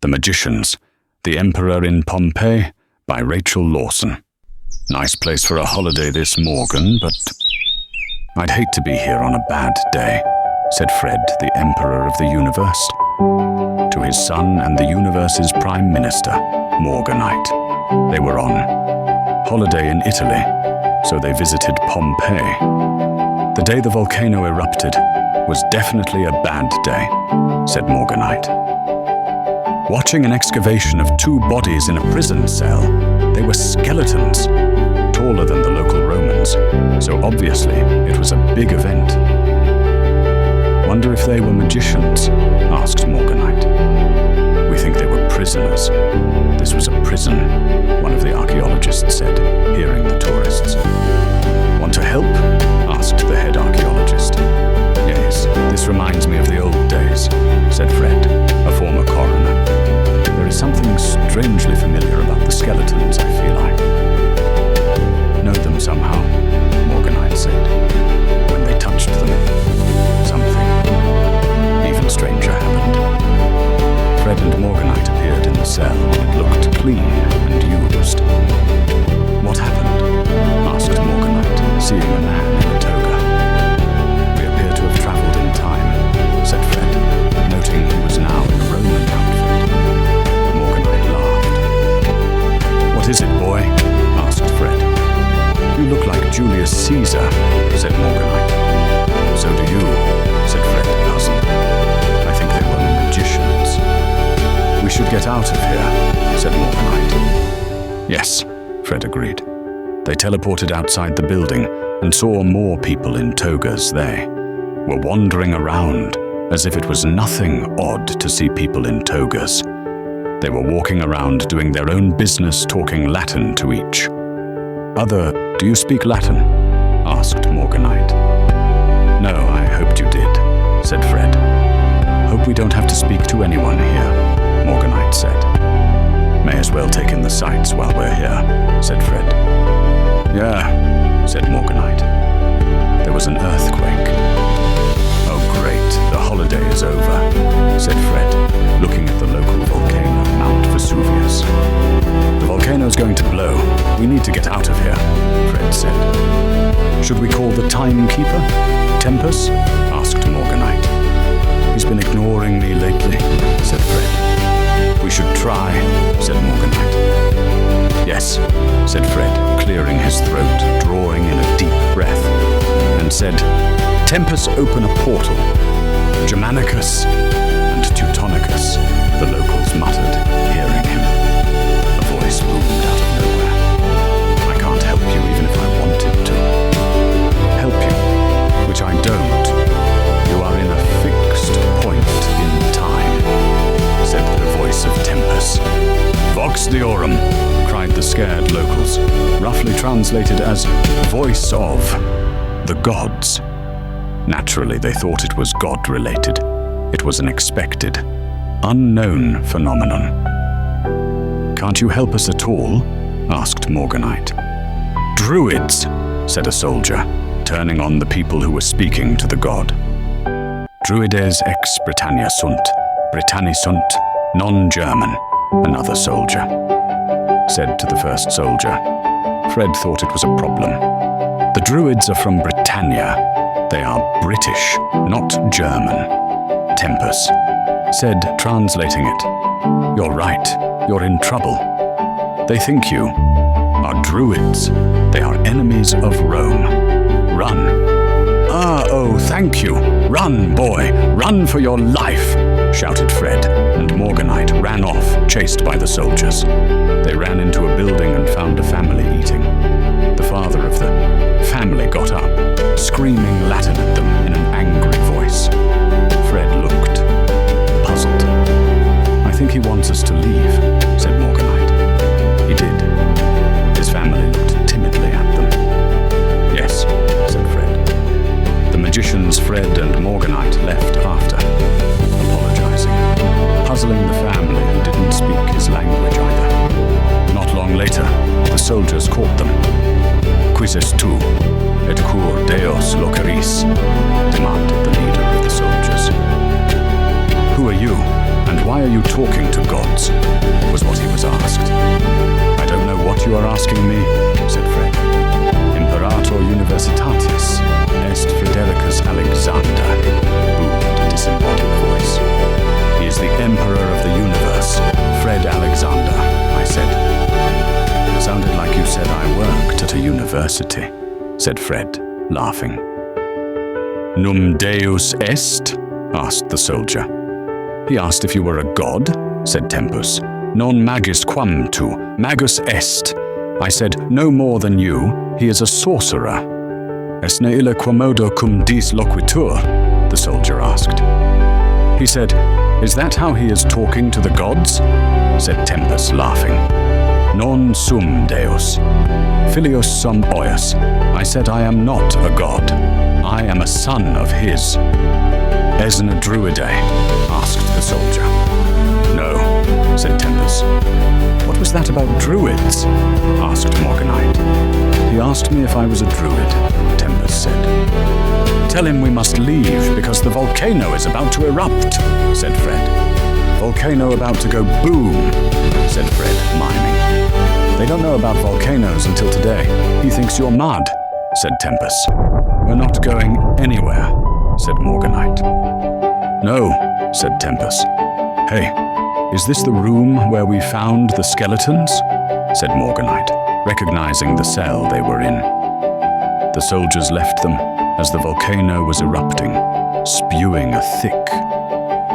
The Magicians, The Emperor in Pompeii, by Rachel Lawson. Nice place for a holiday this, Morgan, but I'd hate to be here on a bad day, said Fred, the Emperor of the Universe, to his son and the universe's Prime Minister, Morganite. They were on holiday in Italy, so they visited Pompeii. The day the volcano erupted was definitely a bad day, said Morganite. Watching an excavation of 2 bodies in a prison cell, they were skeletons, taller than the local Romans, so obviously it was a big event. Wonder if they were magicians, asked Morganite. We think they were prisoners. This was a prison, one of the archaeologists said, hearing the tourists. Want to help? Asked the head archaeologist. Yes, this reminds me of the old days, said Fred, a former coroner. There is something strangely familiar about the skeletons, I feel like. Know them somehow, Morganite said. When they touched them, something even stranger happened. Fred and Morganite appeared in the cell. It looked clean and used. What happened? Asked Morganite, seeing a man in a toga. We appear to have traveled in time, said Fred, noting he was now in a Roman outfit. Morganite laughed. What is it, boy? Asked Fred. You look like Julius Caesar, said Morganite. So do you, said Fred, puzzled. I think they were magicians. We should get out of here, said Morganite. Yes, Fred agreed. They teleported outside the building and saw more people in togas. They were wandering around as if it was nothing odd to see people in togas. They were walking around doing their own business, talking Latin to each. Do you speak Latin? Asked Morganite. No, I hoped you did, said Fred. Hope we don't have to speak to anyone here, Morganite said. May as well take in the sights while we're here, said Fred. Yeah, said Morganite. There was an earthquake. Oh great, the holiday is over, said Fred, looking at the local volcano, Mount Vesuvius. The volcano's going to blow. We need to get out of here, Fred said. Should we call the Timekeeper? Tempus? Asked Morganite. He's been ignoring me lately, said Fred. We should try, said Morganite. Yes, said Fred, clearing his throat, drawing in a deep breath, and said, Tempus, open a portal. Germanicus and Teutonicus, the locals muttered, hearing him. A voice boomed out of nowhere. I can't help you even if I wanted to. Help you, which I don't. You are in a fixed point in time, said the voice of Tempus. Vox Deorum, cried the scared locals, roughly translated as voice of the gods. Naturally, they thought it was God-related. It was an expected, unknown phenomenon. Can't you help us at all? Asked Morganite. Druids, said a soldier, turning on the people who were speaking to the god. Druides ex Britannia sunt, Britanni sunt, non-German, another soldier, said to the first soldier. Fred thought it was a problem. The Druids are from Britannia. They are British, not German, Tempus said, translating it. You're right, you're in trouble. They think you are Druids. They are enemies of Rome. Run. Oh, thank you. Run, boy, run for your life, shouted Fred, and Morganite ran off, chased by the soldiers. They ran into a building and found a family eating. The father of the family got up, screaming Latin at them in an angry voice. Fred looked, puzzled. I think he wants us to leave, said Morganite. He did. His family looked timidly at them. Yes, said Fred. The magicians Fred and Morganite left after, apologizing, puzzling the family who didn't speak his language either. Not long later, the soldiers caught them. Quis est tu, et cur Deus locaris? Demanded the leader of the soldiers. Who are you? And why are you talking to gods? Was what he was asked. I don't know what you are asking me, said Fred. Imperator Universitatis est Fredericus Alexander, boomed a disembodied voice. He is the Emperor of the universe, Fred Alexander, I said. Sounded like you said I worked at a university, said Fred, laughing. Num Deus est? Asked the soldier. He asked if you were a god, said Tempus. Non magis quam tu, magus est. I said, no more than you, he is a sorcerer. Esne ille quomodo cum dis loquitur? The soldier asked. He said, is that how he is talking to the gods? Said Tempus, laughing. Non sum Deus. Filius sum oius. I said I am not a god. I am a son of his. Esne Druidae? Asked the soldier. No, said Tempus. What was that about Druids? Asked Morganite. He asked me if I was a Druid, Tempus said. Tell him we must leave because the volcano is about to erupt, said Fred. Volcano about to go boom, said Fred, miming. They don't know about volcanoes until today. He thinks you're mud, said Tempus. We're not going anywhere, said Morganite. No, said Tempus. Hey, is this the room where we found the skeletons? Said Morganite, recognizing the cell they were in. The soldiers left them as the volcano was erupting, spewing a thick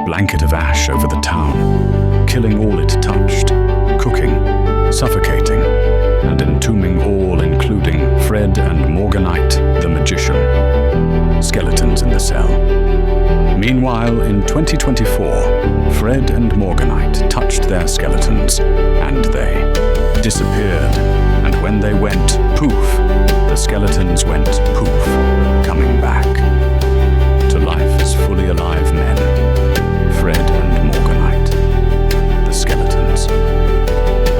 blanket of ash over the town, killing all it touched, cooking, suffocating, and entombing all, including Fred and Morganite, the magician. Skeletons in the cell. Meanwhile, in 2024, Fred and Morganite touched their skeletons, and they disappeared. And when they went poof, the skeletons went poof, coming back to life as fully alive men. Fred and Morganite, the skeletons,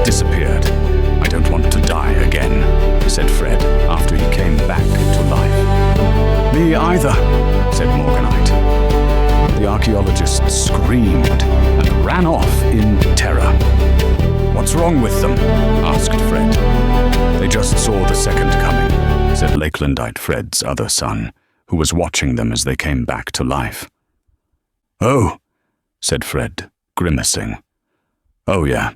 disappeared. I don't want to die again, said Fred after he came back to life. Me either, said Morganite. The archaeologists screamed and ran off in terror. What's wrong with them? Asked Fred. They just saw the second coming, said Lakelandite Fred's other son, who was watching them as they came back to life. Oh, said Fred, grimacing. Oh yeah,